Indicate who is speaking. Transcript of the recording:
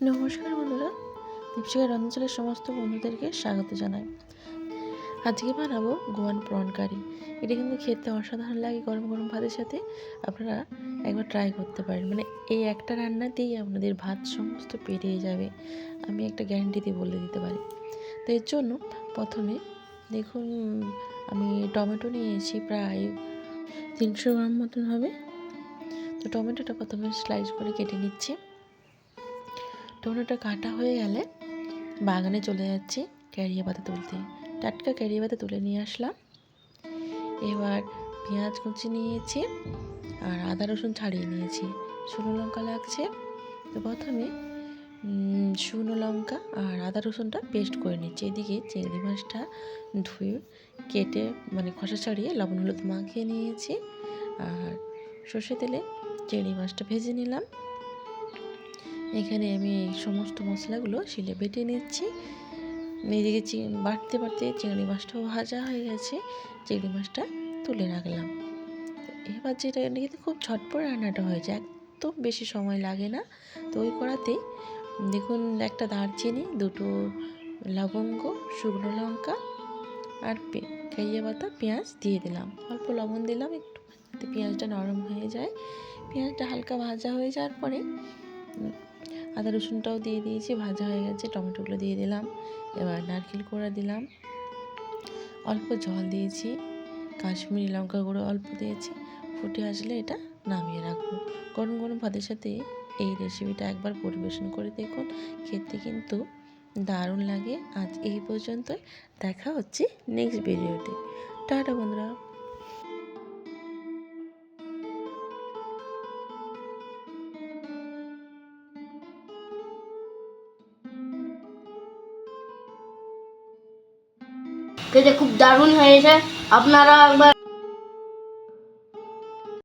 Speaker 1: নমস্কার বন্ধুরা, দীপশিখা রান্নাশালার সমস্ত বন্ধুদেরকে স্বাগত জানাই। আজকে বানাবো গোয়ান প্রন কারি। এটা কিন্তু খেতে অসাধারণ লাগে গরম গরম ভাতের সাথে। আপনারা একবার ট্রাই করতে পারেন। মানে এই একটা রান্নাতেই আপনাদের ভাত সমস্ত পেরিয়ে যাবে, আমি একটা গ্যারান্টি দিয়ে বলে দিতে পারি। তো এর জন্য প্রথমে দেখুন, আমি টমেটো নিয়েছি প্রায় 300 গ্রাম মতন হবে। তো টমেটোটা প্রথমে স্লাইস করে কেটে নিচ্ছি। টমেটোটা কাটা হয়ে গেলে বাগানে চলে যাচ্ছি ক্যারিয়া পাতা তুলতে। টাটকা ক্যারিয়া পাতা তুলে নিয়ে আসলাম। এবার পেঁয়াজ কুচি নিয়েছি আর আদা রসুন ছাড়িয়ে নিয়েছি। শুকনো লঙ্কা লাগছে। তো প্রথমে শুকনো লঙ্কা আর আদা রসুনটা পেস্ট করে নিচ্ছি। এদিকে চিংড়ি মাছটা ধুয়ে কেটে খোসা ছাড়িয়ে লবণ হলুদ মাখিয়ে নিয়েছি। আর সর্ষে তেলে চিংড়ি মাছটা ভেজে নিলাম। এখানে আমি এই সমস্ত মশলাগুলো শিলে বেটে নিচ্ছি। এদিকে বাটতে বাটতে চিংড়ি মাছটাও ভাজা হয়ে গেছে। চিংড়ি মাছটা তুলে রাখলাম। এবার যেটা কিন্তু খুব ঝটপট রান্নাটা হয়ে যায়, একদম বেশি সময় লাগে না। তো ওই কড়াতেই দেখুন একটা দারচিনি, দুটো লবঙ্গ, শুকনো লঙ্কা আর কারিয়া পাতা, পেঁয়াজ দিয়ে দিলাম। অল্প লবণ দিলাম একটু, যাতে পেঁয়াজটা নরম হয়ে যায়। পেঁয়াজটা হালকা ভাজা হয়ে যাওয়ার পরে আদা রসুনটাও দিয়ে দিয়েছি, ভাজা হয়ে গেছে। টমেটোগুলো দিয়ে দিলাম। এবার নারকেল কোড়া দিলাম, অল্প জল দিয়েছি, কাশ্মীরি লঙ্কা গুঁড়ো অল্প দিয়েছি। ফুটে আসলে এটা নামিয়ে রাখবো। গরম গরম ভাতের সাথে এই রেসিপিটা একবার পরিবেশন করে দেখুন, খেতে কিন্তু দারুণ লাগে। আজ এই পর্যন্তই, দেখা হচ্ছে নেক্সট ভিডিওতে। টাটা বন্ধুরা।
Speaker 2: খেতে খুব দারুণ হয়েছে। আপনারা একবার